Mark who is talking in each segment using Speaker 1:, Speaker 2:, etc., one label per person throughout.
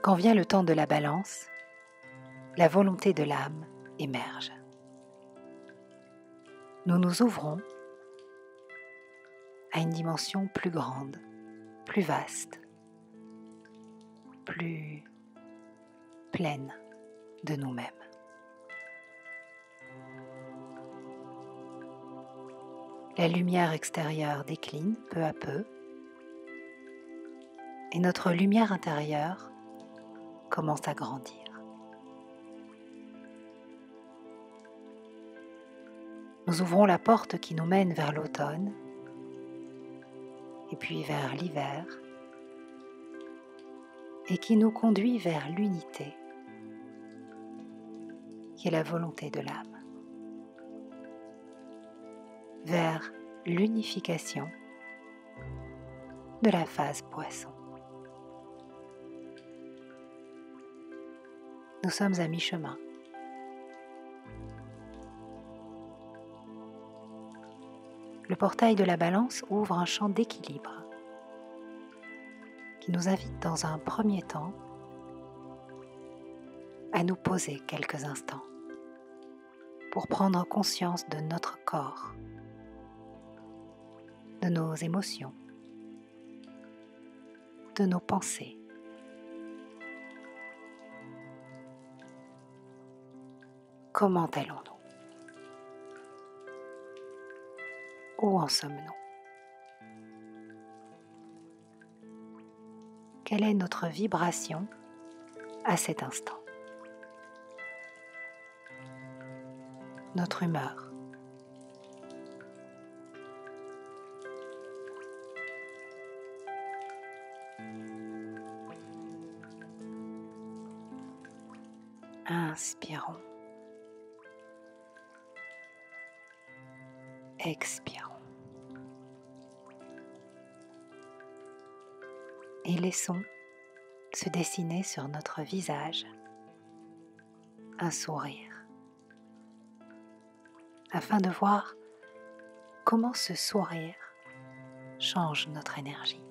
Speaker 1: Quand vient le temps de la balance, la volonté de l'âme émerge. Nous nous ouvrons à une dimension plus grande, plus vaste, plus pleine de nous-mêmes. La lumière extérieure décline peu à peu et notre lumière intérieure commence à grandir. Nous ouvrons la porte qui nous mène vers l'automne et puis vers l'hiver et qui nous conduit vers l'unité qui est la volonté de l'âme, vers l'unification de la phase poisson. Nous sommes à mi-chemin. Le portail de la balance ouvre un champ d'équilibre qui nous invite dans un premier temps à nous poser quelques instants pour prendre conscience de notre corps, de nos émotions, de nos pensées. Comment allons-nous? Où en sommes-nous? Quelle est notre vibration à cet instant? Notre humeur. Inspirons. Expirons. Et laissons se dessiner sur notre visage un sourire, afin de voir comment ce sourire change notre énergie.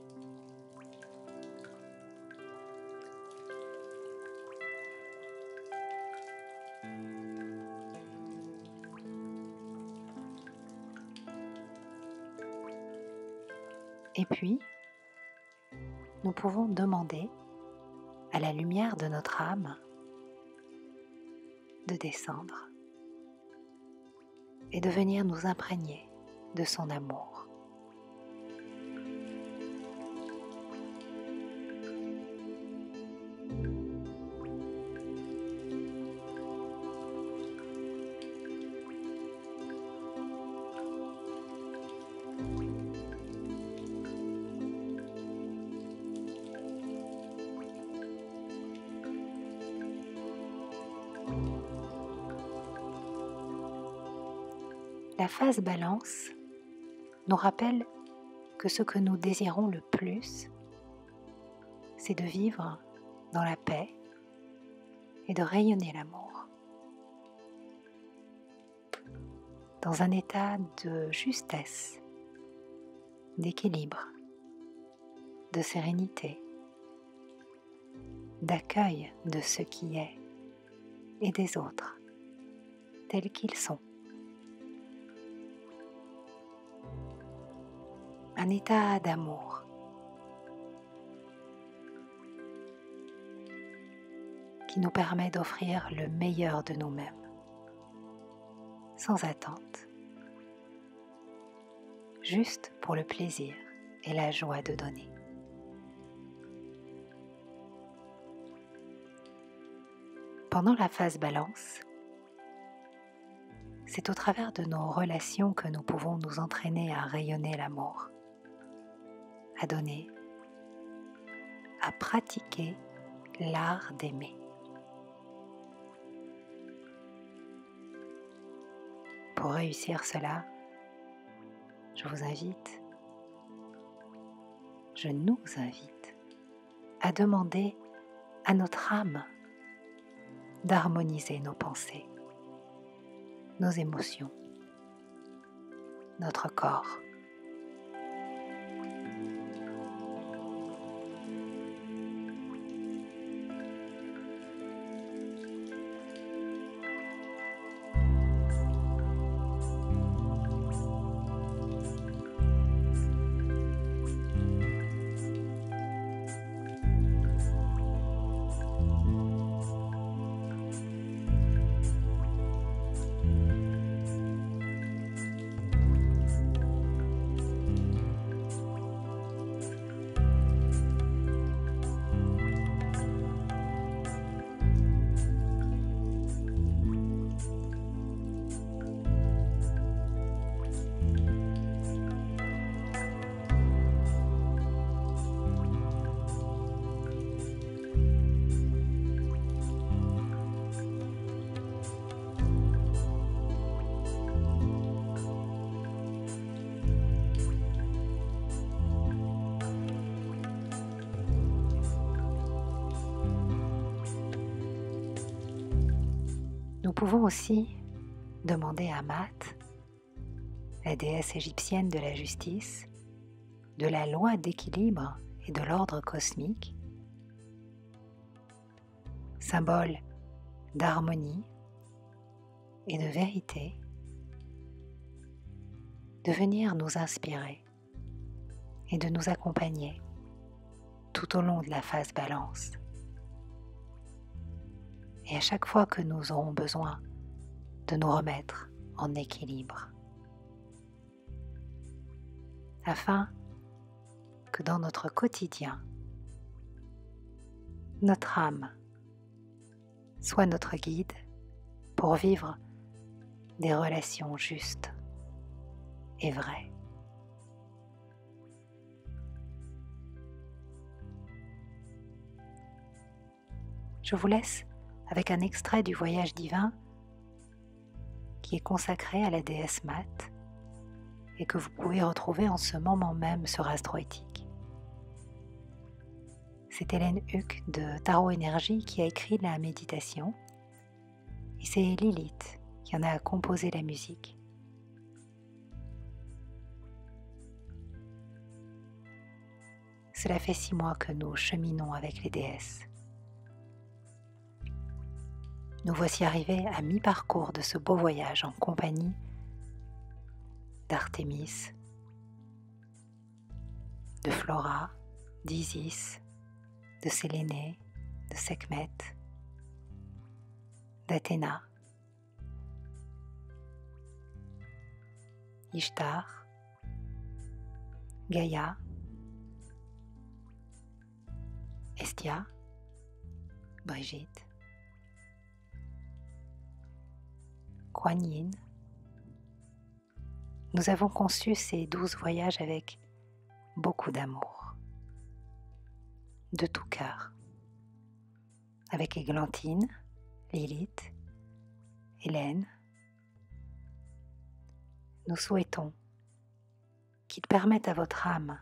Speaker 1: Et puis, nous pouvons demander à la lumière de notre âme de descendre et de venir nous imprégner de son amour. La phase balance nous rappelle que ce que nous désirons le plus, c'est de vivre dans la paix et de rayonner l'amour, dans un état de justesse, d'équilibre, de sérénité, d'accueil de ce qui est et des autres, tels qu'ils sont. Un état d'amour qui nous permet d'offrir le meilleur de nous-mêmes, sans attente, juste pour le plaisir et la joie de donner. Pendant la phase balance, c'est au travers de nos relations que nous pouvons nous entraîner à rayonner l'amour, à donner, à pratiquer l'art d'aimer. Pour réussir cela, je vous invite, je nous invite à demander à notre âme d'harmoniser nos pensées, nos émotions, notre corps. Nous pouvons aussi demander à Maat, la déesse égyptienne de la justice, de la loi d'équilibre et de l'ordre cosmique, symbole d'harmonie et de vérité, de venir nous inspirer et de nous accompagner tout au long de la phase balance. Et à chaque fois que nous aurons besoin de nous remettre en équilibre, afin que dans notre quotidien, notre âme soit notre guide pour vivre des relations justes et vraies. Je vous laisse avec un extrait du Voyage divin qui est consacré à la déesse Maat et que vous pouvez retrouver en ce moment même sur Astroéthique. C'est Hélène Huck de Tarot Énergie qui a écrit la méditation et c'est Lilith qui en a composé la musique. Cela fait 6 mois que nous cheminons avec les déesses. Nous voici arrivés à mi-parcours de ce beau voyage en compagnie d'Artémis, de Flora, d'Isis, de Séléné, de Sekhmet, d'Athéna, Ishtar, Gaïa, Hestia, Brigitte, Kuan Yin. Nous avons conçu ces 12 voyages avec beaucoup d'amour, de tout cœur, avec Églantine, Lilith, Hélène. Nous souhaitons qu'ils permettent à votre âme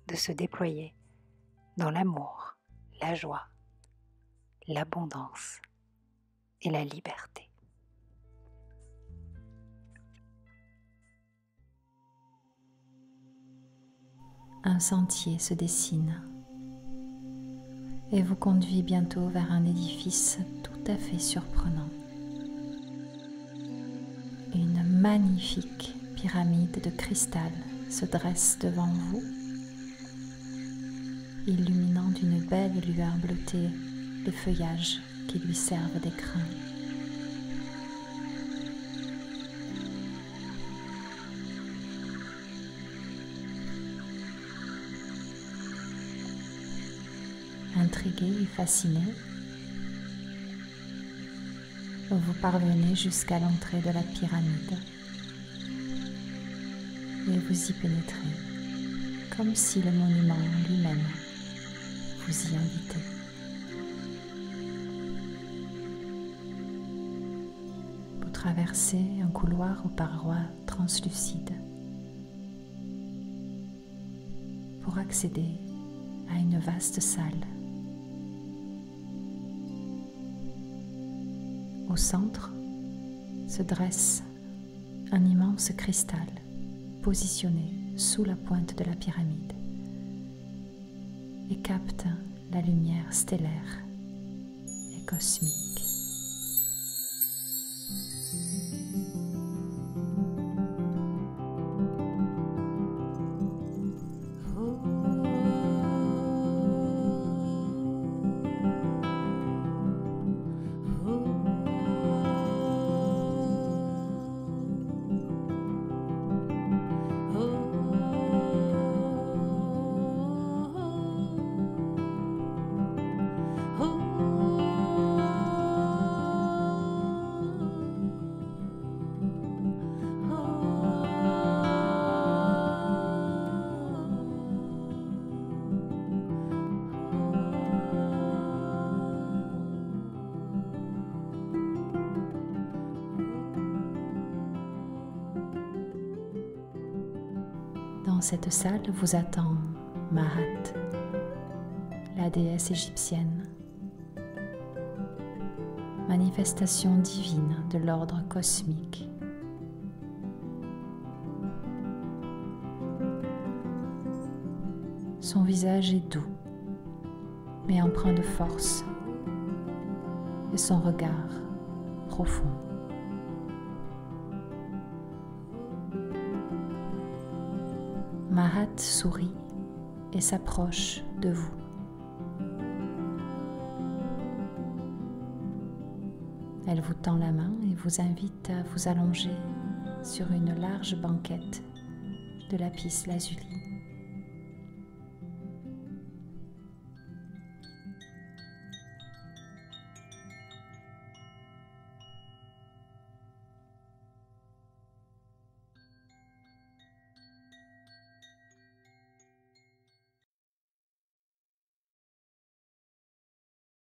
Speaker 1: de se déployer dans l'amour, la joie, l'abondance et la liberté.
Speaker 2: Un sentier se dessine et vous conduit bientôt vers un édifice tout à fait surprenant. Une magnifique pyramide de cristal se dresse devant vous, illuminant d'une belle lueur bleutée les feuillages qui lui servent d'écrin. Intrigué et fasciné, vous parvenez jusqu'à l'entrée de la pyramide et vous y pénétrez comme si le monument lui-même vous y invitait. Vous traversez un couloir aux parois translucides pour accéder à une vaste salle. Au centre se dresse un immense cristal positionné sous la pointe de la pyramide et capte la lumière stellaire et cosmique. Dans cette salle vous attend Maat, la déesse égyptienne. manifestation divine de l'ordre cosmique. Son visage est doux, mais empreint de force, et son regard profond. Mahat sourit et s'approche de vous. Elle vous tend la main et vous invite à vous allonger sur une large banquette de lapis lazuli.